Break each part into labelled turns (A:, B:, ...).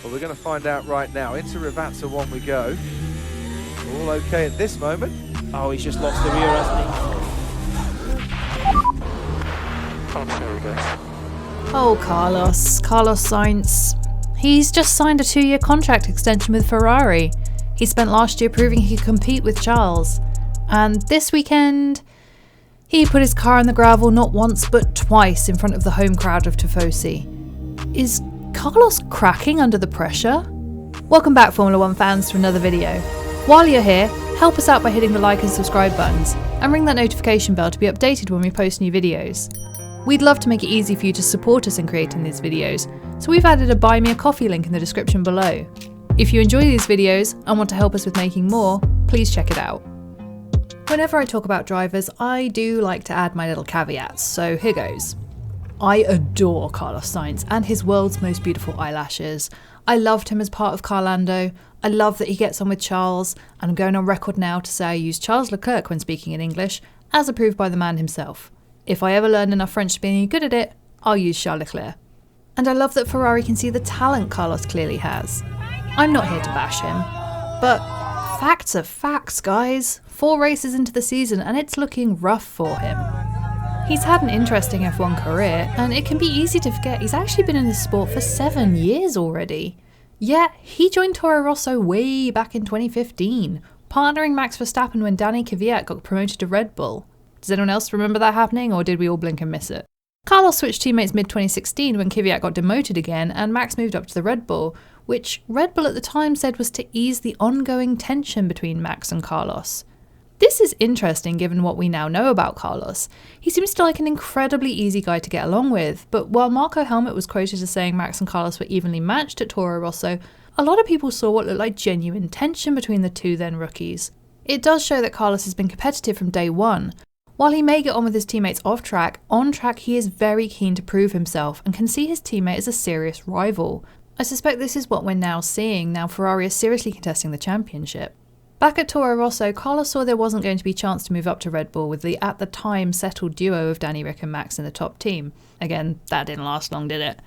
A: Well, we're going to find out right now. Into Rivazza 1 we go. All okay at this moment.
B: Oh, he's just lost the rear, hasn't he?
A: There we go.
C: Oh, Carlos Sainz. He's just signed a 2-year contract extension with Ferrari. He spent last year proving he could compete with Charles. And this weekend, he put his car in the gravel not once but twice in front of the home crowd of Tifosi. Is Carlos cracking under the pressure? Welcome back, Formula 1 fans, to another video. While you're here, help us out by hitting the like and subscribe buttons, and ring that notification bell to be updated when we post new videos. We'd love to make it easy for you to support us in creating these videos, so we've added a Buy Me a Coffee link in the description below. If you enjoy these videos and want to help us with making more, please check it out. Whenever I talk about drivers, I do like to add my little caveats, so here goes. I adore Carlos Sainz and his world's most beautiful eyelashes. I loved him as part of Carlando. I love that he gets on with Charles, and I'm going on record now to say I use Charles Leclerc when speaking in English, as approved by the man himself. If I ever learn enough French to be any good at it, I'll use Charles Leclerc. And I love that Ferrari can see the talent Carlos clearly has. I'm not here to bash him, but facts are facts, guys. 4 races into the season and it's looking rough for him. He's had an interesting F1 career, and it can be easy to forget he's actually been in the sport for 7 years already. Yeah, he joined Toro Rosso way back in 2015, partnering Max Verstappen when Danny Kvyat got promoted to Red Bull. Does anyone else remember that happening, or did we all blink and miss it? Carlos switched teammates mid-2016 when Kvyat got demoted again and Max moved up to the Red Bull, which Red Bull at the time said was to ease the ongoing tension between Max and Carlos. This is interesting given what we now know about Carlos. He seems to like an incredibly easy guy to get along with, but while Marco Helmut was quoted as saying Max and Carlos were evenly matched at Toro Rosso, a lot of people saw what looked like genuine tension between the two then rookies. It does show that Carlos has been competitive from day one. While he may get on with his teammates off track, on track he is very keen to prove himself and can see his teammate as a serious rival. I suspect this is what we're now seeing now Ferrari is seriously contesting the championship. Back at Toro Rosso, Carlos saw there wasn't going to be a chance to move up to Red Bull with the at the time settled duo of Danny Ric and Max in the top team. Again, that didn't last long, did it?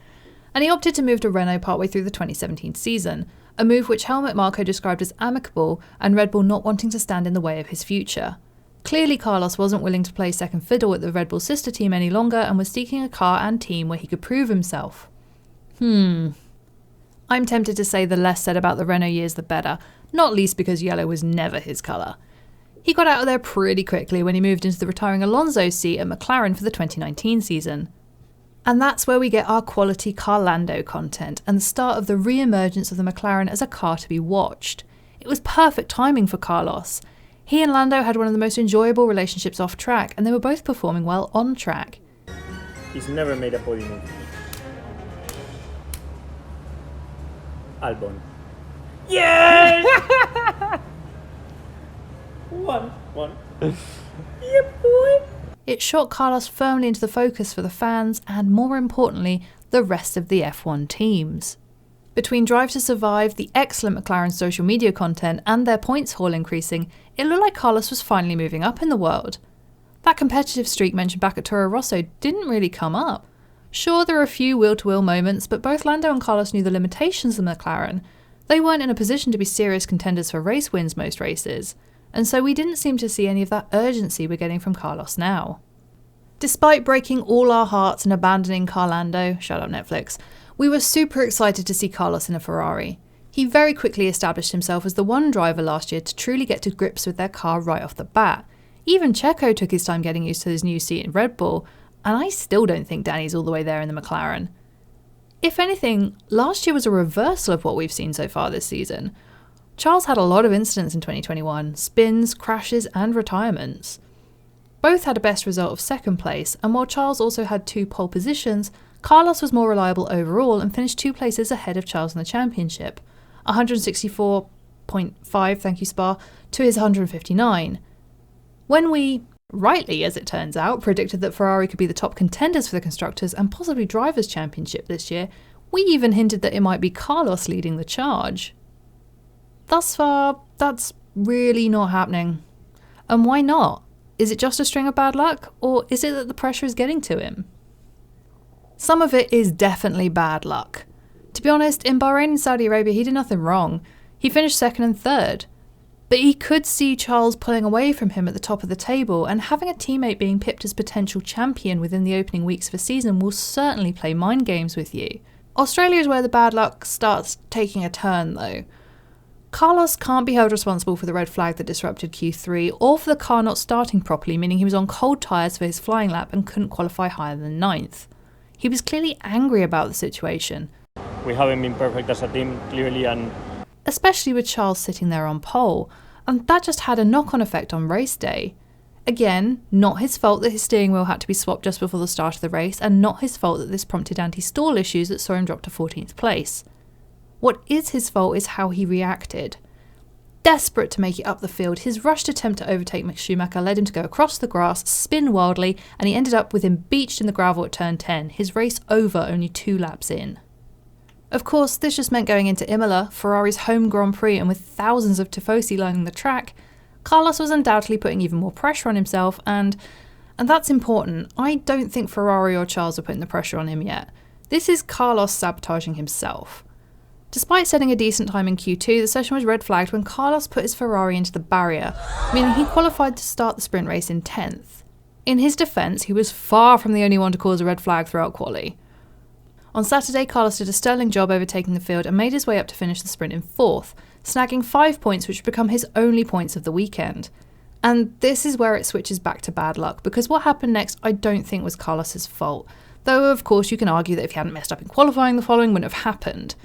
C: And he opted to move to Renault partway through the 2017 season, a move which Helmut Marko described as amicable and Red Bull not wanting to stand in the way of his future. Clearly Carlos wasn't willing to play second fiddle at the Red Bull sister team any longer and was seeking a car and team where he could prove himself. I'm tempted to say the less said about the Renault years the better, not least because yellow was never his colour. He got out of there pretty quickly when he moved into the retiring Alonso seat at McLaren for the 2019 season. And that's where we get our quality Carlando content and the start of the re-emergence of the McLaren as a car to be watched. It was perfect timing for Carlos. He and Lando had one of the most enjoyable relationships off track, and they were both performing well on track.
B: He's never made a podium. Albon. Yes! One. Yeah, boy.
C: It shot Carlos firmly into the focus for the fans and, more importantly, the rest of the F1 teams. Between Drive to Survive, the excellent McLaren social media content, and their points haul increasing, it looked like Carlos was finally moving up in the world. That competitive streak mentioned back at Toro Rosso didn't really come up. Sure, there were a few wheel-to-wheel moments, but both Lando and Carlos knew the limitations of McLaren. They weren't in a position to be serious contenders for race wins most races, and so we didn't seem to see any of that urgency we're getting from Carlos now. Despite breaking all our hearts and abandoning Carlando, shut up Netflix, we were super excited to see Carlos in a Ferrari. He very quickly established himself as the one driver last year to truly get to grips with their car right off the bat. Even Checo took his time getting used to his new seat in Red Bull, and I still don't think Danny's all the way there in the McLaren. If anything, last year was a reversal of what we've seen so far this season. Charles had a lot of incidents in 2021, spins, crashes and retirements. Both had a best result of second place, and while Charles also had 2 pole positions, Carlos was more reliable overall and finished 2 places ahead of Charles in the championship, 164.5, thank you Spa, to his 159. When we, rightly as it turns out, predicted that Ferrari could be the top contenders for the Constructors and possibly Drivers' Championship this year, we even hinted that it might be Carlos leading the charge. Thus far, that's really not happening. And why not? Is it just a string of bad luck, or is it that the pressure is getting to him? Some of it is definitely bad luck. To To be honest, in Bahrain and Saudi Arabia he did nothing wrong. He finished second and third. But he could see Charles pulling away from him at the top of the table, and having a teammate being pipped as potential champion within the opening weeks of a season will certainly play mind games with you. Australia is where the bad luck starts taking a turn though. Carlos can't be held responsible for the red flag that disrupted Q3 or for the car not starting properly, meaning he was on cold tyres for his flying lap and couldn't qualify higher than 9th. He was clearly angry about the situation.
B: We haven't been perfect as a team, clearly, and
C: especially with Charles sitting there on pole, and that just had a knock-on effect on race day. Again, not his fault that his steering wheel had to be swapped just before the start of the race, and not his fault that this prompted anti-stall issues that saw him drop to 14th place. What is his fault is how he reacted. Desperate to make it up the field, his rushed attempt to overtake Mick Schumacher led him to go across the grass, spin wildly, and he ended up with him beached in the gravel at turn 10, his race over only 2 laps in. Of course, this just meant going into Imola, Ferrari's home Grand Prix, and with thousands of tifosi lining the track, Carlos was undoubtedly putting even more pressure on himself, and that's important. I don't think Ferrari or Charles are putting the pressure on him yet. This is Carlos sabotaging himself. Despite setting a decent time in Q2, the session was red flagged when Carlos put his Ferrari into the barrier, meaning he qualified to start the sprint race in 10th. In his defence, he was far from the only one to cause a red flag throughout quali. On Saturday, Carlos did a sterling job overtaking the field and made his way up to finish the sprint in 4th, snagging 5 points which would become his only points of the weekend. And this is where it switches back to bad luck, because what happened next I don't think was Carlos's fault, though of course you can argue that if he hadn't messed up in qualifying the following wouldn't have happened.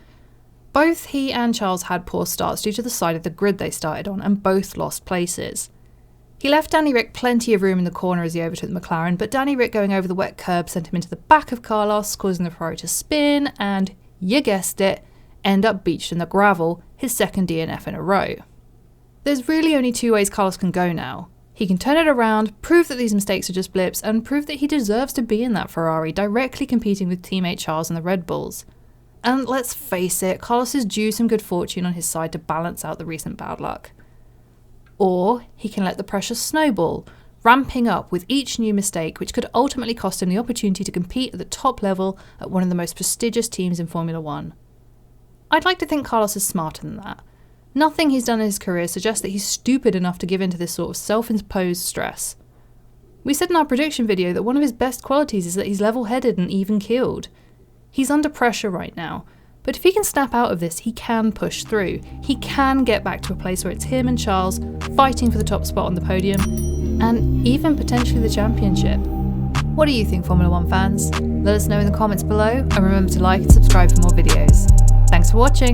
C: Both he and Charles had poor starts due to the side of the grid they started on, and both lost places. He left Danny Ric plenty of room in the corner as he overtook the McLaren, but Danny Ric going over the wet curb sent him into the back of Carlos, causing the Ferrari to spin and, you guessed it, end up beached in the gravel, his second DNF in a row. There's really only 2 ways Carlos can go now. He can turn it around, prove that these mistakes are just blips, and prove that he deserves to be in that Ferrari, directly competing with teammate Charles and the Red Bulls. And let's face it, Carlos is due some good fortune on his side to balance out the recent bad luck. Or he can let the pressure snowball, ramping up with each new mistake, which could ultimately cost him the opportunity to compete at the top level at one of the most prestigious teams in Formula 1. I'd like to think Carlos is smarter than that. Nothing he's done in his career suggests that he's stupid enough to give in to this sort of self-imposed stress. We said in our prediction video that one of his best qualities is that he's level-headed and even-keeled. He's under pressure right now, but if he can snap out of this, he can push through. He can get back to a place where it's him and Charles fighting for the top spot on the podium, and even potentially the championship. What do you think, Formula 1 fans? Let us know in the comments below, and remember to like and subscribe for more videos. Thanks for watching!